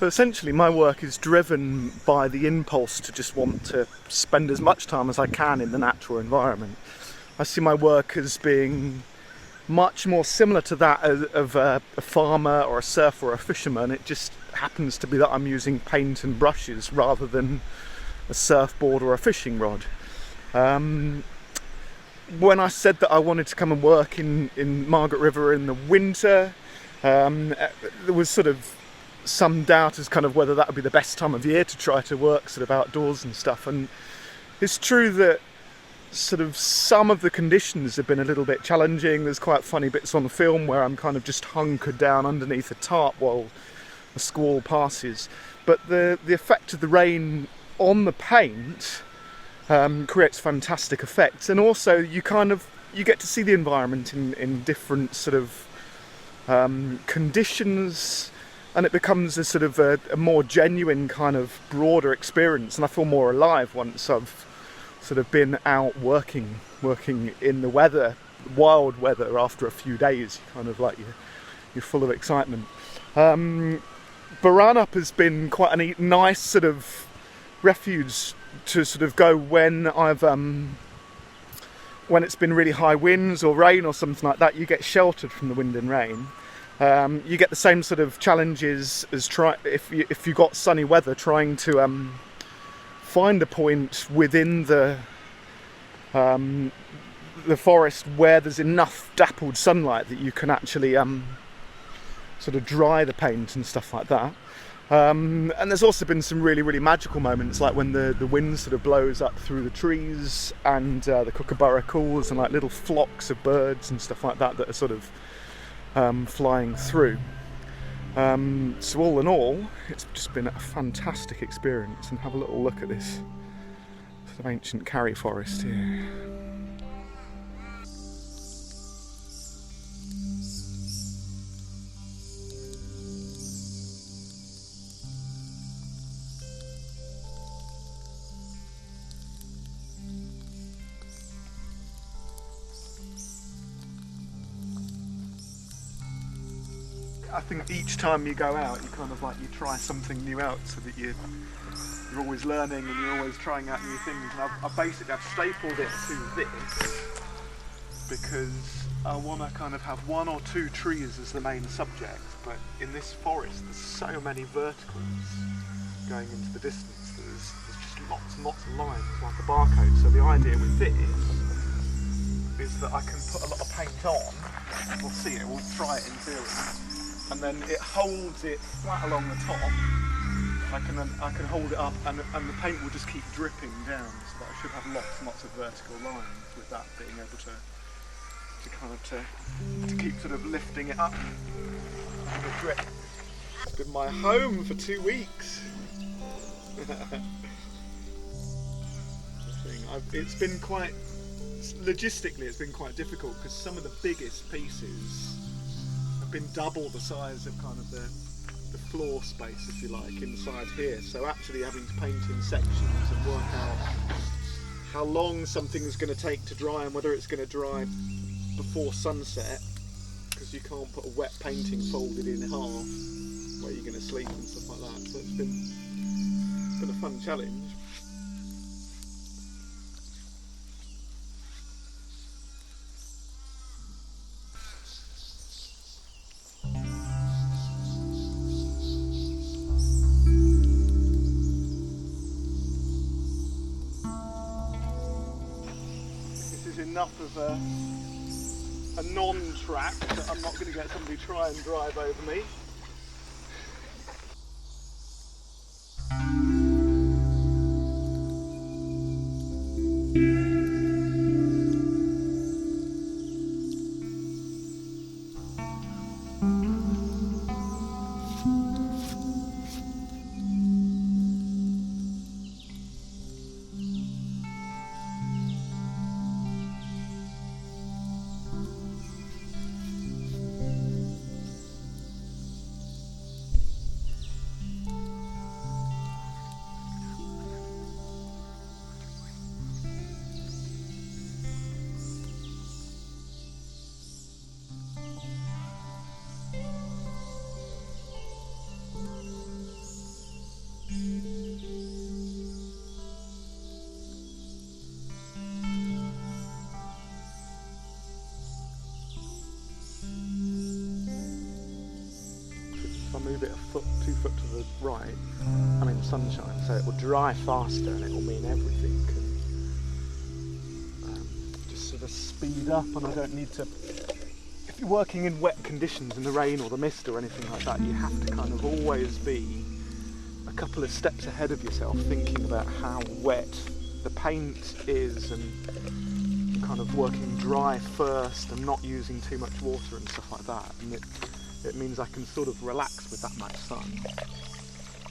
So essentially my work is driven by the impulse to just want to spend as much time as I can in the natural environment. I see my work as being much more similar to that of a farmer or a surfer or a fisherman. It just happens to be that I'm using paint and brushes rather than a surfboard or a fishing rod. When I said that I wanted to come and work in Margaret River in the winter, there was sort of some doubt as kind of whether that would be the best time of year to try to work sort of outdoors and stuff. And it's true that sort of some of the conditions have been a little bit challenging. There's quite funny bits on the film where I'm kind of just hunkered down underneath a tarp while a squall passes. But the effect of the rain on the paint creates fantastic effects, and also you get to see the environment in different sort of conditions, and it becomes a sort of a more genuine kind of broader experience, and I feel more alive once I've sort of been out working in the weather, wild weather. After a few days, kind of like you're full of excitement. Boranup has been quite a nice sort of refuge to sort of go when it's been really high winds or rain or something like that. You get sheltered from the wind and rain. You get the same sort of challenges as if you got sunny weather, trying to find a point within the forest where there's enough dappled sunlight that you can actually sort of dry the paint and stuff like that. And there's also been some really, really magical moments, like when the wind sort of blows up through the trees and the kookaburra calls, and like little flocks of birds and stuff like that are sort of flying through. So all in all, it's just been a fantastic experience. And have a little look at this sort of ancient carry forest here. I think each time you go out, you kind of like, you try something new out, so that you're always learning and you're always trying out new things. And I've stapled it to this because I want to kind of have one or two trees as the main subject, but in this forest there's so many verticals going into the distance that there's just lots and lots of lines, like a barcode. So the idea with this is that I can put a lot of paint on. We'll see it, we'll try it in theory. And then it holds it flat along the top. I can hold it up, and the paint will just keep dripping down, so that I should have lots and lots of vertical lines, with that being able to keep sort of lifting it up. The drip. It's been my home for 2 weeks. It's been quite, logistically it's been quite difficult, because some of the biggest pieces been double the size of kind of the floor space, if you like, inside here. So actually having to paint in sections and work out how long something's going to take to dry and whether it's going to dry before sunset, because you can't put a wet painting folded in half where you're going to sleep and stuff like that. So it's been a fun challenge. Enough of a non-track that I'm not going to get somebody to try and drive over me. move it 2 foot to the right, I'm in sunshine, so it will dry faster and it will mean everything can just sort of speed up, and I don't need to. If you're working in wet conditions in the rain or the mist or anything like that, you have to kind of always be a couple of steps ahead of yourself, thinking about how wet the paint is and kind of working dry first and not using too much water and stuff like that. And it means I can sort of relax with that much sun,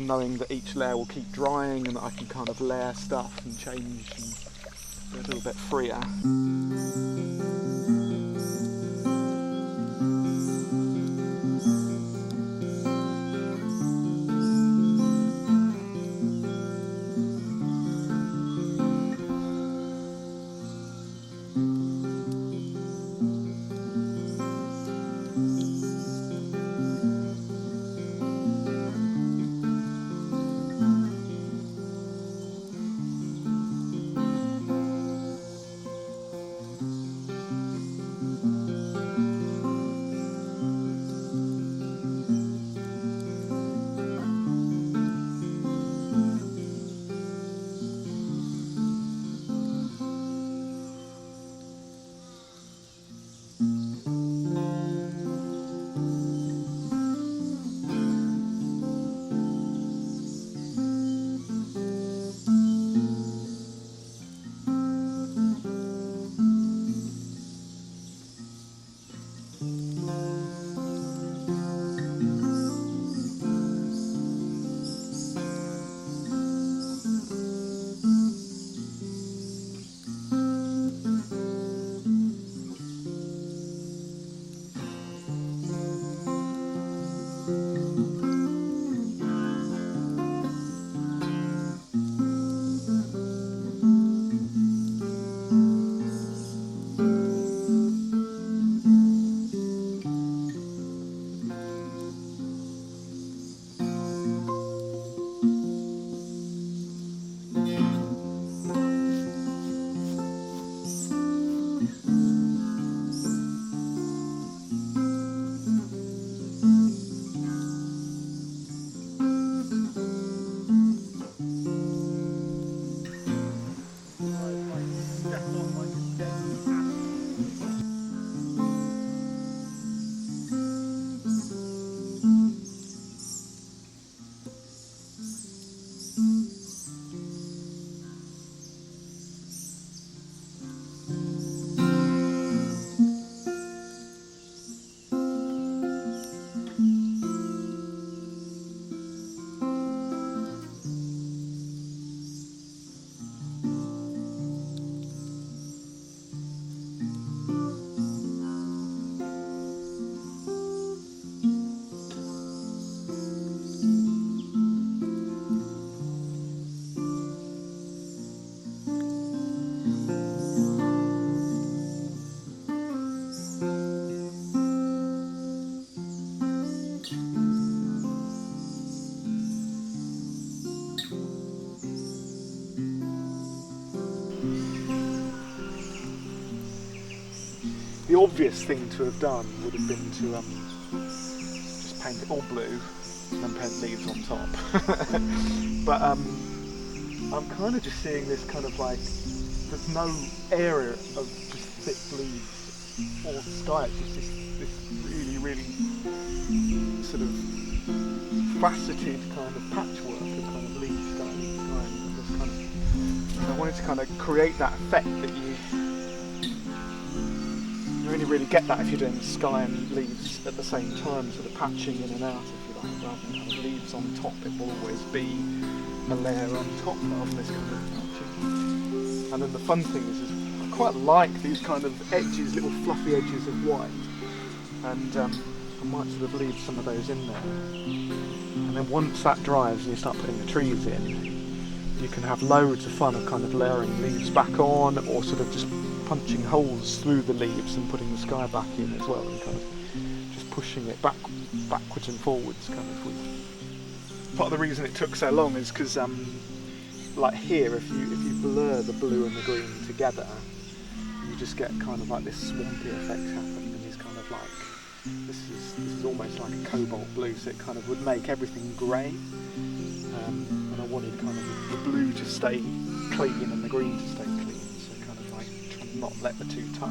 knowing that each layer will keep drying and that I can kind of layer stuff and change and be a little bit freer. The obvious thing to have done would have been to just paint it all blue and then paint leaves on top. But I'm kind of just seeing this kind of like, there's no area of just thick leaves or sky, it's just this really, really sort of faceted kind of patchwork of kind of leaves, sky, and this kind of, I wanted to kind of create that effect that you only really get that if you're doing sky and leaves at the same time, sort of patching in and out, if you like, rather than kind of leaves on top. It will always be a layer on top of this kind of patching. And then the fun thing is I quite like these kind of edges, little fluffy edges of white, and I might sort of leave some of those in there. And then once that dries and you start putting the trees in, you can have loads of fun of kind of layering leaves back on, or sort of just punching holes through the leaves and putting the sky back in as well, and kind of just pushing it backwards and forwards kind of. Part of the reason it took so long is because like here, if you blur the blue and the green together, you just get kind of like this swampy effect happen, and these kind of like This is almost like a cobalt blue, so it kind of would make everything grey. And I wanted kind of the blue to stay clean and the green to stay clean, so kind of like trying to not let the two touch.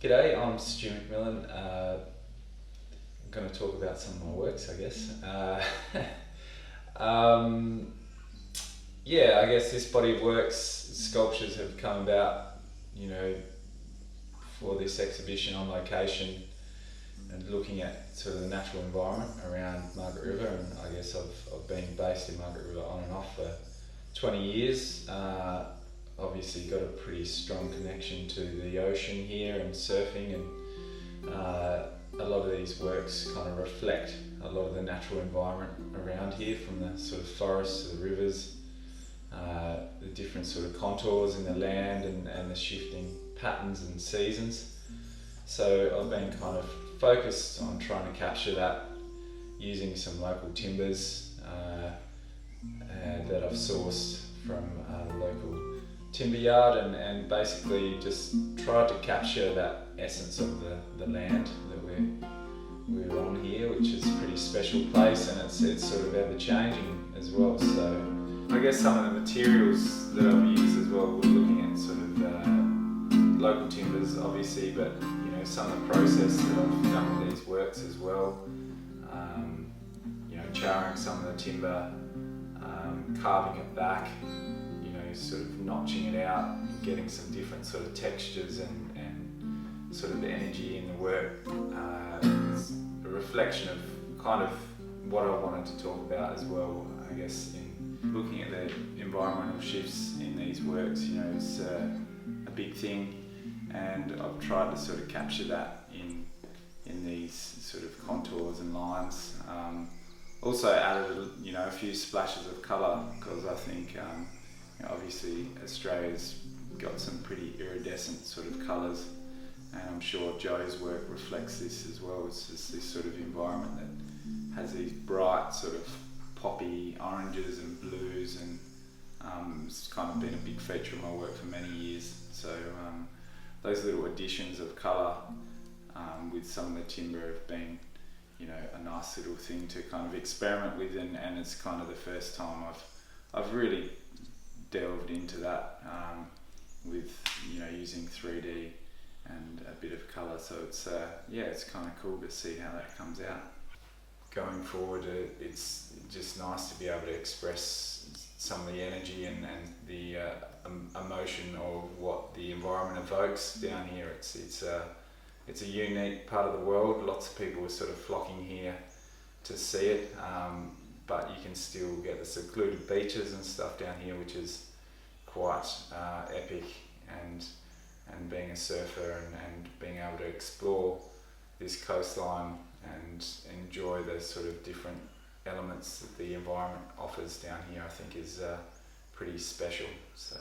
G'day, I'm Stuart McMillan. I'm going to talk about some of my works, I guess. Yeah, I guess this body of works, sculptures have come about, you know, for this exhibition on location and looking at sort of the natural environment around Margaret River, and I guess I've been based in Margaret River on and off for 20 years. obviously got a pretty strong connection to the ocean here and surfing, and a lot of these works kind of reflect a lot of the natural environment around here, from the sort of forests to the rivers, the different sort of contours in the land, and the shifting patterns and seasons. So I've been kind of focused on trying to capture that using some local timbers that I've sourced from a local timber yard, and basically just tried to capture that essence of the land that we're on here, which is a pretty special place, and it's sort of ever changing as well. So I guess some of the materials that I've used as well, we're looking at sort of local timbers obviously, but you know, some of the process that I've done with these works as well. You know, charring some of the timber, carving it back, you know, sort of notching it out, getting some different sort of textures and sort of energy in the work. It's a reflection of kind of what I wanted to talk about as well, I guess, in looking at the environmental shifts in these works. You know, it's a big thing, and I've tried to sort of capture that in these sort of contours and lines. Also added, you know, a few splashes of colour, because I think, you know, obviously Australia's got some pretty iridescent sort of colours, and I'm sure Joe's work reflects this as well. It's just this sort of environment that has these bright sort of poppy oranges and blues, and it's kind of been a big feature of my work for many years. So those little additions of colour with some of the timber have been, you know, a nice little thing to kind of experiment with, and it's kind of the first time I've really delved into that with, you know, using 3D and a bit of colour. So it's yeah, it's kind of cool to see how that comes out. Going forward, it's just nice to be able to express some of the energy and the emotion of what the environment evokes down here. It's a unique part of the world. Lots of people are sort of flocking here to see it, but you can still get the secluded beaches and stuff down here, which is quite epic. And being a surfer and being able to explore this coastline and enjoy the sort of different elements that the environment offers down here, I think is pretty special. So